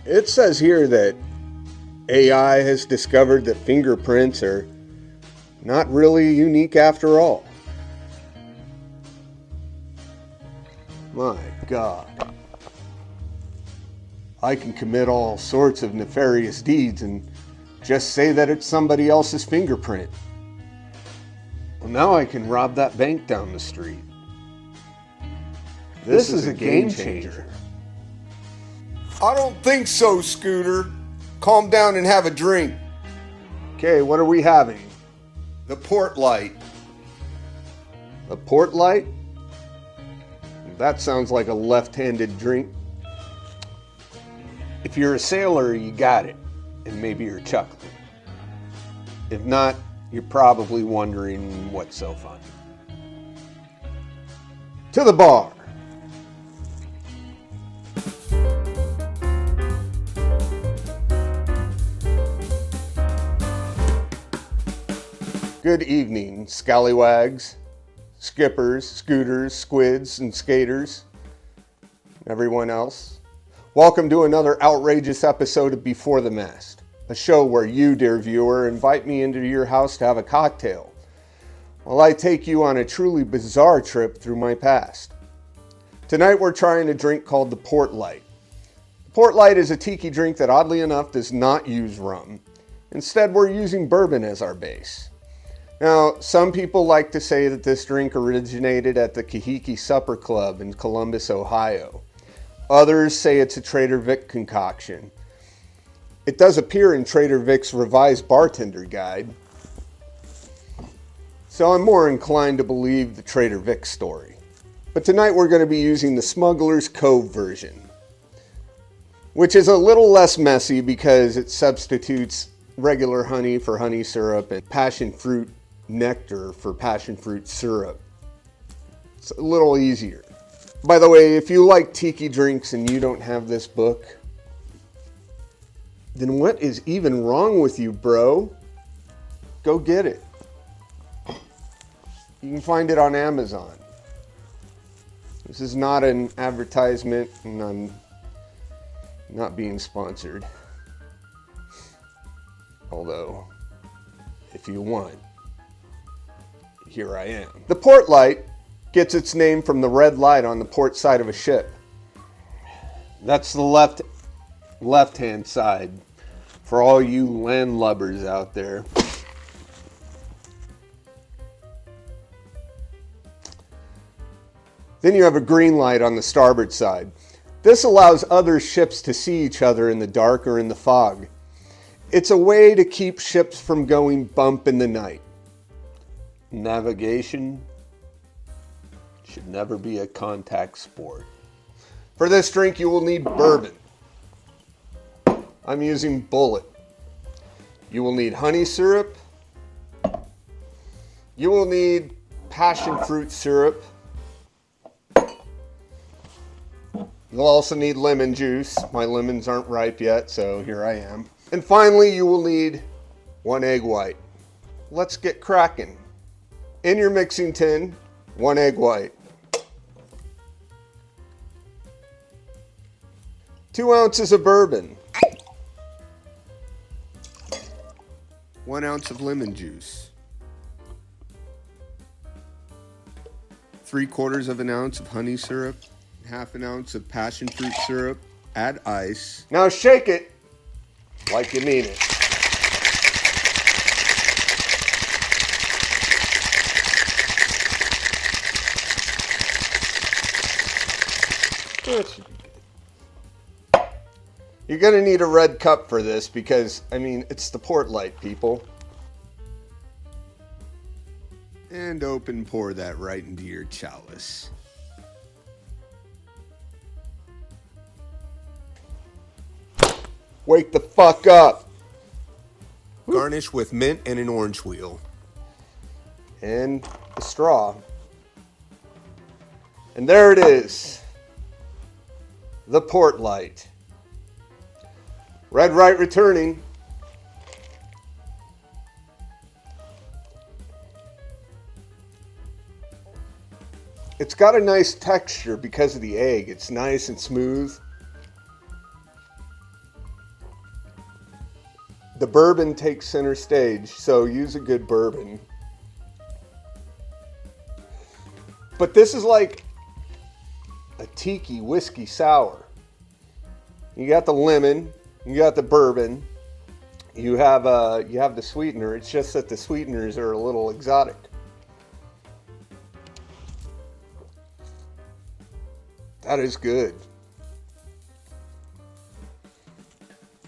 It says here that AI has discovered that fingerprints are not really unique after all. My God. I can commit all sorts of nefarious deeds and just say that it's somebody else's fingerprint. Well, now I can rob that bank down the street. This is a game changer. I don't think so, Scooter. Calm down and have a drink. Okay, what are we having? The port light. A port light? That sounds like a left-handed drink. If you're a sailor, you got it, and maybe you're chuckling. If not, you're probably wondering what's so funny. To the bar. Good evening, scallywags, skippers, scooters, squids, and skaters, everyone else. Welcome to another outrageous episode of Before the Mast, a show where you, dear viewer, invite me into your house to have a cocktail, while I take you on a truly bizarre trip through my past. Tonight we're trying a drink called the Port Light. The Port Light is a tiki drink that oddly enough does not use rum. Instead, we're using bourbon as our base. Now, some people like to say that this drink originated at the Kahiki Supper Club in Columbus, Ohio. Others say it's a Trader Vic concoction. It does appear in Trader Vic's revised bartender guide, so I'm more inclined to believe the Trader Vic story. But tonight we're going to be using the Smuggler's Cove version, which is a little less messy because it substitutes regular honey for honey syrup and passion fruit nectar for passion fruit syrup. It's a little easier. By the way, if you like tiki drinks and you don't have this book, then what is even wrong with you, bro? Go get it. You can find it on Amazon. This is not an advertisement, and I'm not being sponsored. Although, if you want, here I am. The Port Light gets its name from the red light on the port side of a ship. That's the left-hand side for all you landlubbers out there. Then you have a green light on the starboard side. This allows other ships to see each other in the dark or in the fog. It's a way to keep ships from going bump in the night. Navigation should never be a contact sport. For this drink, you will need bourbon. I'm using Bullet. You will need honey syrup. You will need passion fruit syrup. You'll also need lemon juice. My lemons aren't ripe yet, so here I am. And finally, you will need 1 egg white. Let's get cracking. In your mixing tin, 1 egg white. 2 ounces of bourbon. 1 ounce of lemon juice. 3/4 of an ounce of honey syrup. 1/2 ounce of passion fruit syrup. Add ice. Now shake it like you mean it. That should be good. You're going to need a red cup for this because, it's the Port Light, people. And open pour that right into your chalice. Wake the fuck up. Garnish with mint and an orange wheel. And a straw. And there it is. The Port Light. Red right returning. It's got a nice texture because of the egg. It's nice and smooth. bourbon takes center stage, so use a good bourbon. But this is like a tiki whiskey sour. You got the lemon, you got the bourbon, you have the sweetener. It's just that the sweeteners are a little exotic. That is good.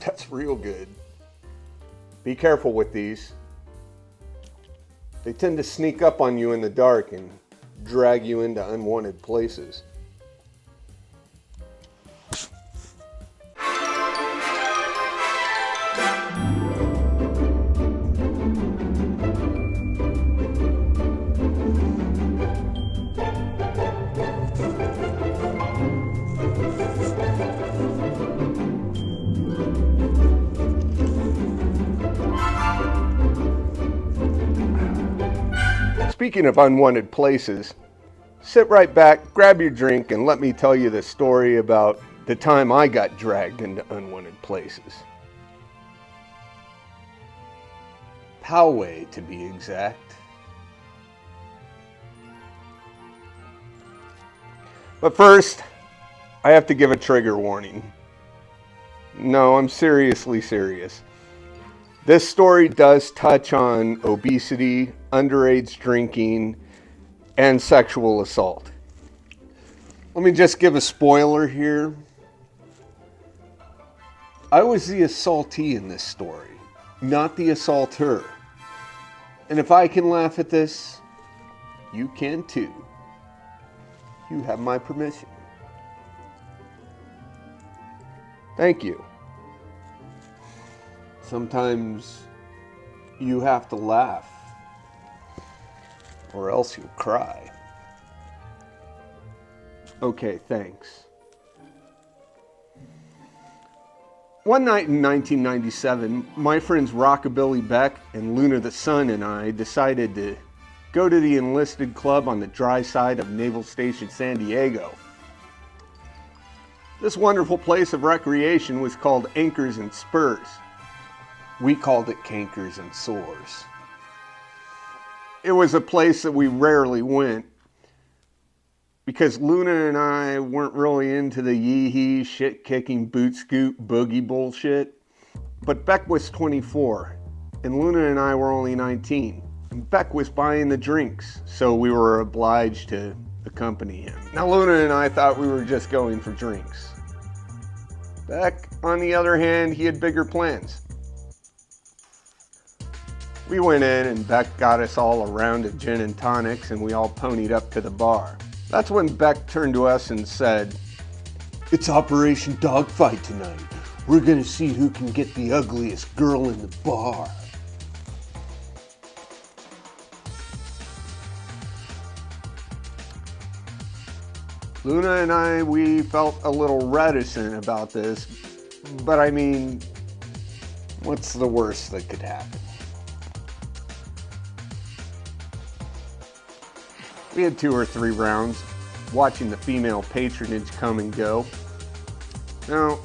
That's real good. Be careful with these. They tend to sneak up on you in the dark and drag you into unwanted places. Speaking of unwanted places, sit right back, grab your drink, and let me tell you the story about the time I got dragged into unwanted places. Poway, to be exact. But first, I have to give a trigger warning. No, I'm seriously serious. This story does touch on obesity, underage drinking, and sexual assault. Let me just give a spoiler here. I was the assaultee in this story, not the assaulter. And if I can laugh at this, you can too. You have my permission. Thank you. Sometimes you have to laugh, or else you'll cry. Okay, thanks. One night in 1997, my friends Rockabilly Beck and Luna the Sun and I decided to go to the enlisted club on the dry side of Naval Station San Diego. This wonderful place of recreation was called Anchors and Spurs. We called it Cankers and Sores. It was a place that we rarely went because Luna and I weren't really into the yee-hee, shit-kicking, boot-scoot, boogie bullshit. But Beck was 24, and Luna and I were only 19. And Beck was buying the drinks, so we were obliged to accompany him. Now, Luna and I thought we were just going for drinks. Beck, on the other hand, he had bigger plans. We went in and Beck got us all a round of gin and tonics and we all ponied up to the bar. That's when Beck turned to us and said, "It's Operation Dogfight tonight. We're gonna see who can get the ugliest girl in the bar." Luna and I, we felt a little reticent about this, but I mean, what's the worst that could happen? We had 2 or 3 rounds, watching the female patronage come and go. Now,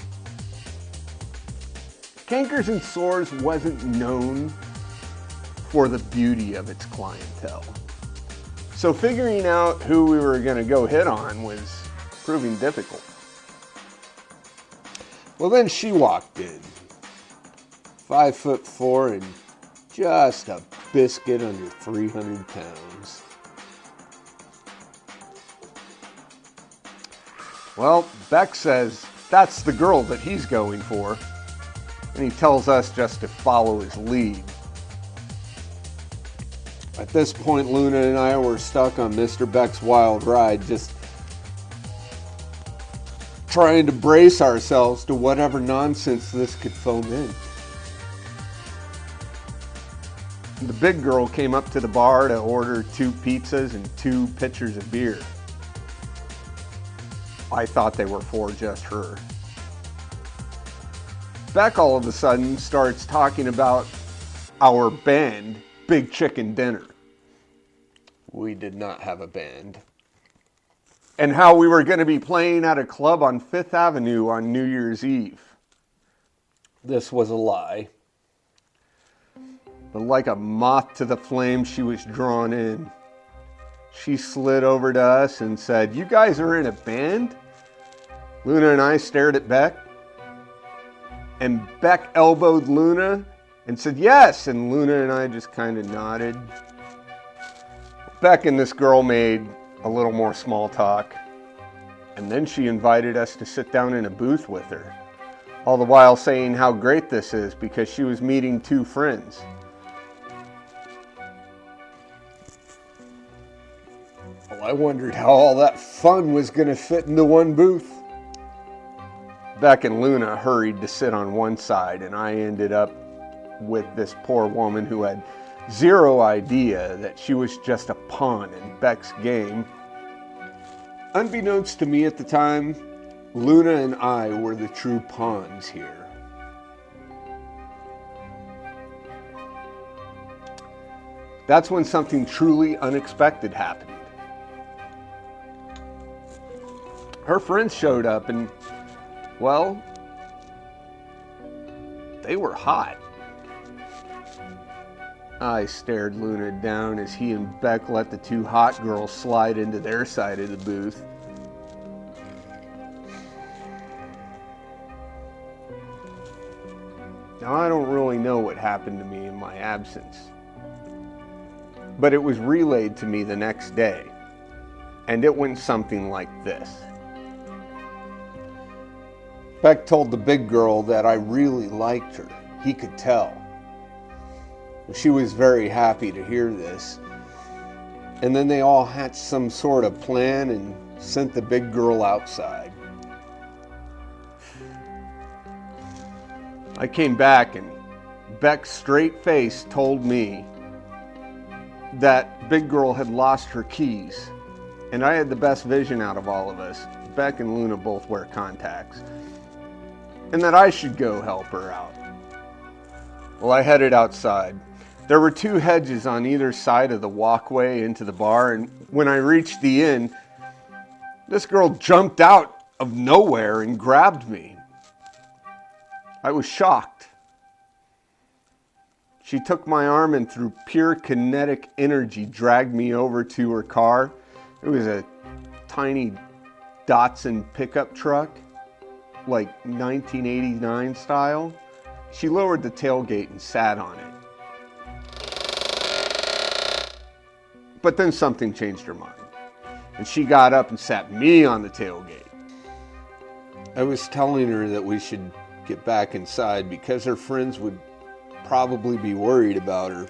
Cankers and Sores wasn't known for the beauty of its clientele. So figuring out who we were going to go hit on was proving difficult. Well, then she walked in. 5'4" and just a biscuit under 300 pounds. Well, Beck says that's the girl that he's going for, and he tells us just to follow his lead. At this point, Luna and I were stuck on Mr. Beck's wild ride, just trying to brace ourselves to whatever nonsense this could foment. The big girl came up to the bar to order 2 pizzas and 2 pitchers of beer. I thought they were for just her. Beck all of a sudden starts talking about our band, Big Chicken Dinner. We did not have a band. And how we were going to be playing at a club on 5th Avenue on New Year's Eve. This was a lie. but like a moth to the flame, she was drawn in. She slid over to us and said, "You guys are in a band?" Luna and I stared at Beck, and Beck elbowed Luna and said, "Yes," and Luna and I just kind of nodded. Beck and this girl made a little more small talk, and then she invited us to sit down in a booth with her, all the while saying how great this is because she was meeting two friends. Well, I wondered how all that fun was going to fit into one booth. Beck and Luna hurried to sit on one side, and I ended up with this poor woman who had zero idea that she was just a pawn in Beck's game. Unbeknownst to me at the time, Luna and I were the true pawns here. That's when something truly unexpected happened. Her friends showed up and, well, they were hot. I stared Luna down as he and Beck let the two hot girls slide into their side of the booth. Now, I don't really know what happened to me in my absence, but it was relayed to me the next day, and it went something like this. Beck told the big girl that I really liked her. He could tell. She was very happy to hear this. And then they all hatched some sort of plan and sent the big girl outside. I came back and Beck's straight face told me that big girl had lost her keys. And I had the best vision out of all of us. Beck and Luna both wear contacts. And that I should go help her out. Well, I headed outside. There were two hedges on either side of the walkway into the bar, and when I reached the inn, this girl jumped out of nowhere and grabbed me. I was shocked. She took my arm and through pure kinetic energy dragged me over to her car. It was a tiny Datsun pickup truck, like 1989 style. She lowered the tailgate and sat on it. But then something changed her mind, and she got up and sat me on the tailgate. I was telling her that we should get back inside because her friends would probably be worried about her,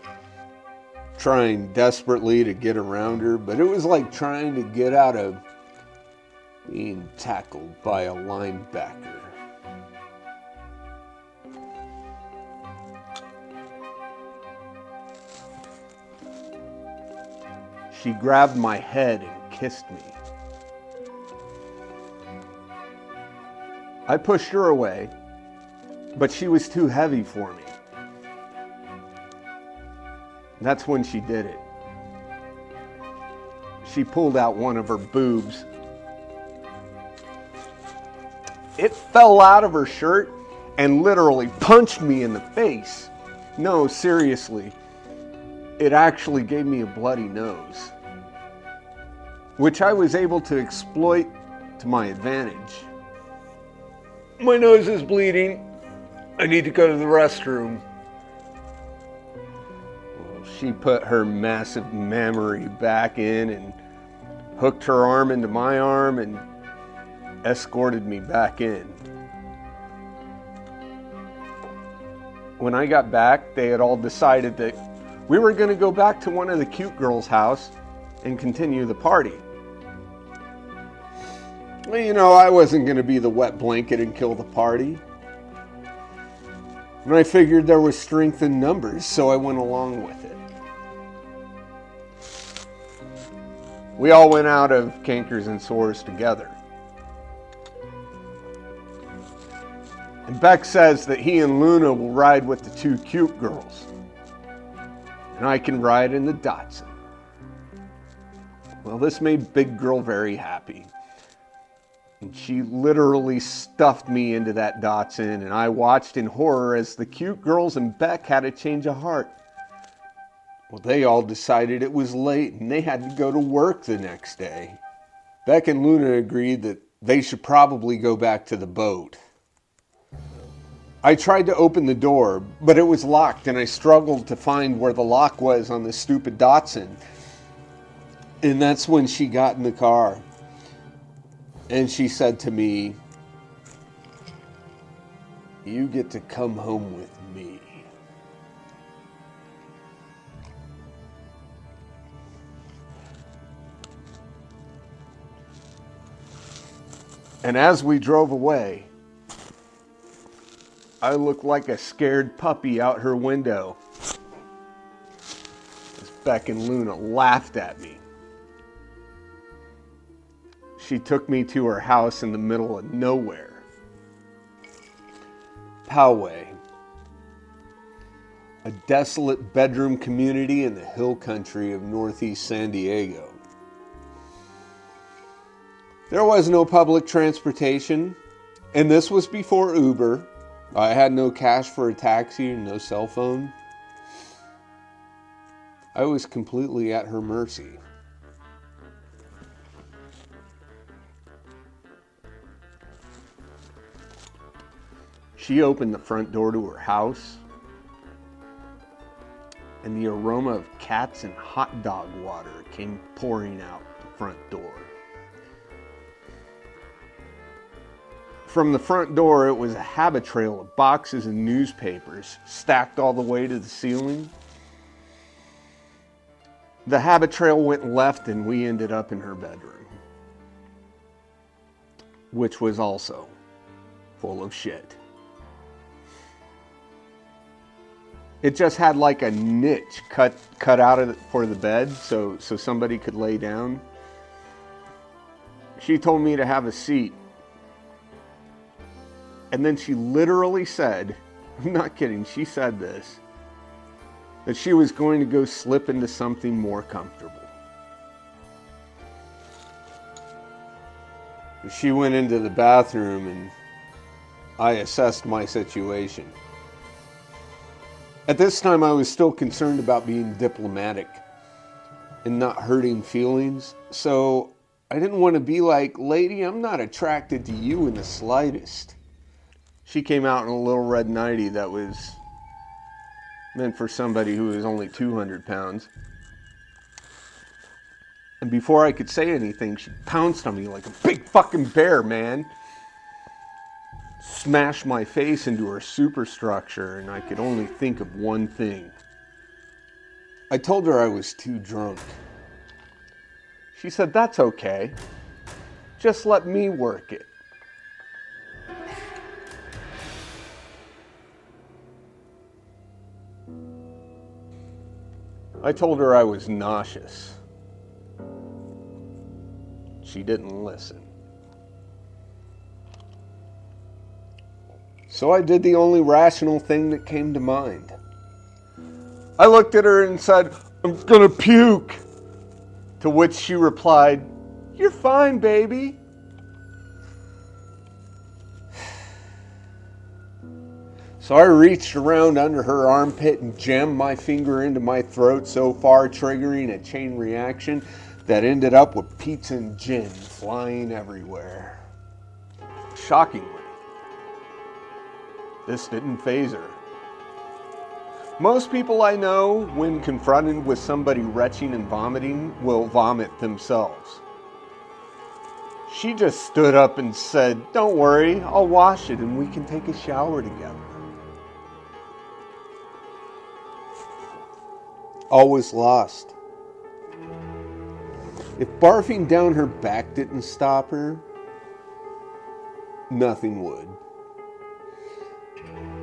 trying desperately to get around her, but it was like trying to get out of being tackled by a linebacker. She grabbed my head and kissed me. I pushed her away, but she was too heavy for me. That's when she did it. She pulled out one of her boobs. It fell out of her shirt and literally punched me in the face. No, seriously. It actually gave me a bloody nose, which I was able to exploit to my advantage. My nose is bleeding. I need to go to the restroom. Well, she put her massive mammary back in and hooked her arm into my arm and escorted me back in. When I got back, they had all decided that we were going to go back to one of the cute girls' house and continue the party. Well, you know, I wasn't going to be the wet blanket and kill the party. And I figured there was strength in numbers, so I went along with it. We all went out of Cankers and Sores together. And Beck says that he and Luna will ride with the two cute girls. And I can ride in the Datsun. Well, this made Big Girl very happy. And she literally stuffed me into that Datsun, and I watched in horror as the cute girls and Beck had a change of heart. Well, they all decided it was late and they had to go to work the next day. Beck and Luna agreed that they should probably go back to the boat. I tried to open the door, but it was locked and I struggled to find where the lock was on the stupid Datsun. And that's when she got in the car. And she said to me, "You get to come home with me." And as we drove away, I looked like a scared puppy out her window as Beck and Luna laughed at me. She took me to her house in the middle of nowhere. Poway, a desolate bedroom community in the hill country of northeast San Diego. There was no public transportation, and this was before Uber. I had no cash for a taxi and no cell phone. I was completely at her mercy. She opened the front door to her house, and the aroma of cats and hot dog water came pouring out the front door. From the front door, it was a habit trail of boxes and newspapers stacked all the way to the ceiling. The habit trail went left and we ended up in her bedroom, which was also full of shit. It just had like a niche cut out of it for the bed so somebody could lay down. She told me to have a seat. And then she literally said, I'm not kidding, she said this, that she was going to go slip into something more comfortable. She went into the bathroom and I assessed my situation. At this time, I was still concerned about being diplomatic and not hurting feelings, so I didn't want to be like, "Lady, I'm not attracted to you in the slightest." She came out in a little red nightie that was meant for somebody who was only 200 pounds. And before I could say anything, she pounced on me like a big fucking bear, man. Smashed my face into her superstructure, and I could only think of one thing. I told her I was too drunk. She said, "That's okay. Just let me work it." I told her I was nauseous. She didn't listen. So I did the only rational thing that came to mind. I looked at her and said, "I'm gonna puke." To which she replied, "You're fine, baby." So I reached around under her armpit and jammed my finger into my throat, so far triggering a chain reaction that ended up with pizza and gin flying everywhere. Shockingly, this didn't faze her. Most people I know, when confronted with somebody retching and vomiting, will vomit themselves. She just stood up and said, "Don't worry, I'll wash it and we can take a shower together." All was lost. If barfing down her back didn't stop her, nothing would.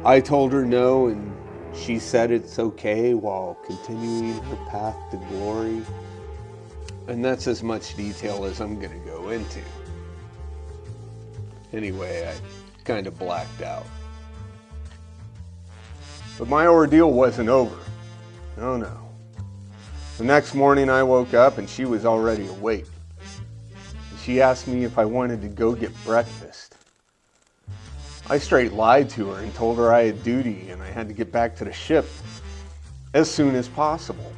I told her no, and she said it's okay while continuing her path to glory. And that's as much detail as I'm going to go into. Anyway, I kind of blacked out. But my ordeal wasn't over. Oh no. The next morning I woke up and she was already awake. She asked me if I wanted to go get breakfast. I straight lied to her and told her I had duty and I had to get back to the ship as soon as possible.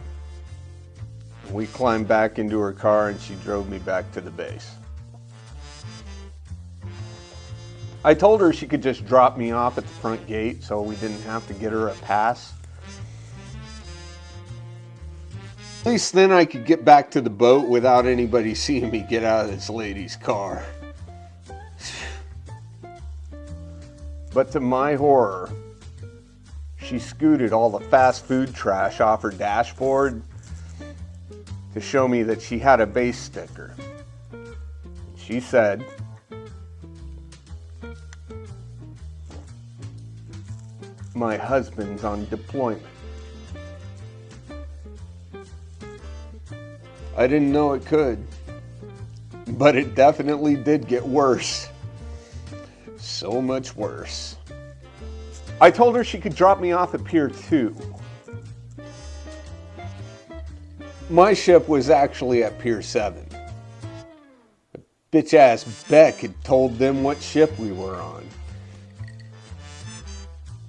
We climbed back into her car and she drove me back to the base. I told her she could just drop me off at the front gate so we didn't have to get her a pass. At least then I could get back to the boat without anybody seeing me get out of this lady's car. But to my horror, she scooted all the fast food trash off her dashboard to show me that she had a base sticker. She said, "My husband's on deployment." I didn't know it could, but it definitely did get worse. So much worse. I told her she could drop me off at Pier 2. My ship was actually at Pier 7. Bitch-ass Beck had told them what ship we were on.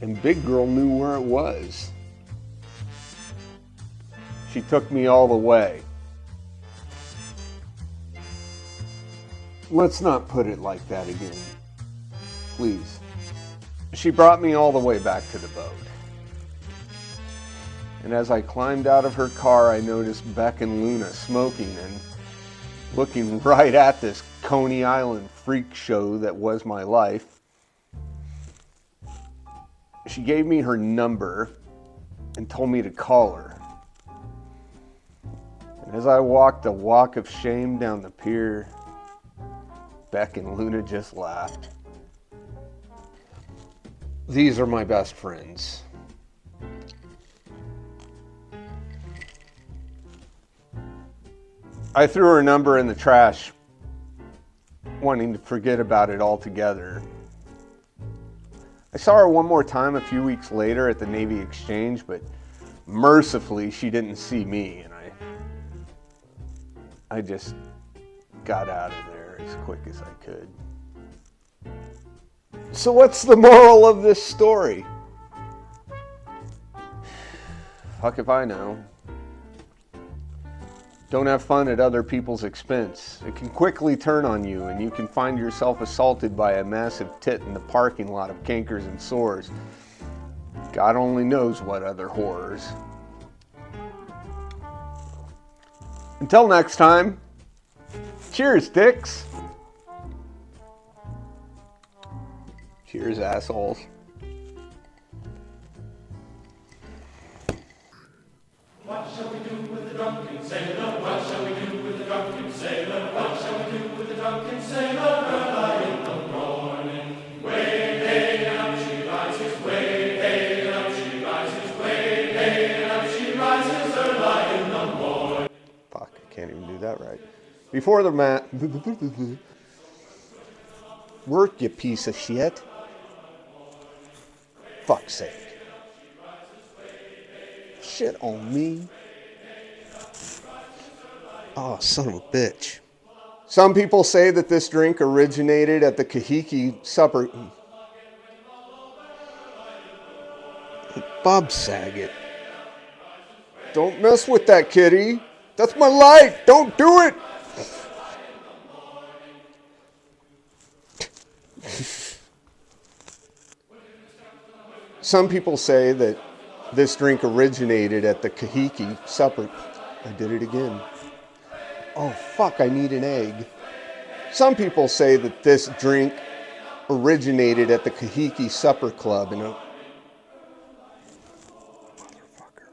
And Big Girl knew where it was. She took me all the way. Let's not put it like that again. Please. She brought me all the way back to the boat. And as I climbed out of her car, I noticed Beck and Luna smoking and looking right at this Coney Island freak show that was my life. She gave me her number and told me to call her. And as I walked the walk of shame down the pier, Beck and Luna just laughed. These are my best friends. I threw her number in the trash, wanting to forget about it altogether. I saw her one more time a few weeks later at the Navy Exchange, but mercifully she didn't see me, and I just got out of there as quick as I could. So what's the moral of this story? Fuck if I know. Don't have fun at other people's expense. It can quickly turn on you, and you can find yourself assaulted by a massive tit in the parking lot of cankers and sores. God only knows what other horrors. Until next time, cheers, dicks. Cheers, assholes. What shall we do with the drunken sailor? What shall we do with the drunken sailor? What shall we do with the drunken sailor? Early in the morning. Way, hey, and up she rises. Way, hey, and up she rises. Way, hey, and up she rises. Early in the morning. Fuck, I can't even do that right. Before the mat. Work, you piece of shit. Fuck's sake. Shit on me. Oh, son of a bitch. Some people say that this drink originated at the Kahiki supper. Bob Saget. Don't mess with that, kitty. That's my light. Don't do it. Some people say that this drink originated at the Kahiki supper. I did it again. Oh, fuck, I need an egg. Some people say that this drink originated at the Kahiki Supper Club in a... Motherfucker.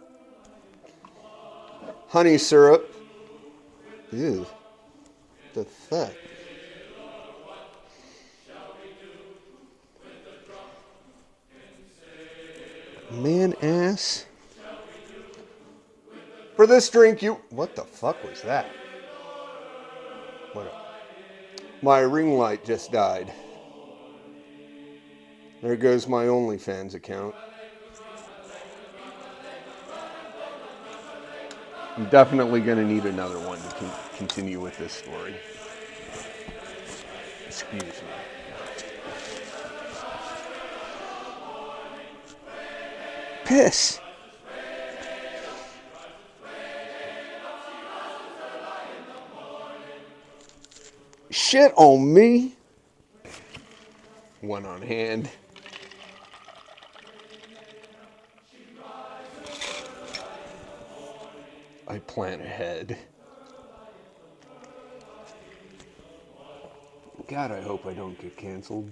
Honey syrup. Ew. The fuck? Man ass. For this drink, you... What the fuck was that? My ring light just died. There goes my OnlyFans account. I'm definitely going to need another one to continue with this story. Excuse me. Piss. Shit on me. One on hand. I plan ahead. God, I hope I don't get canceled.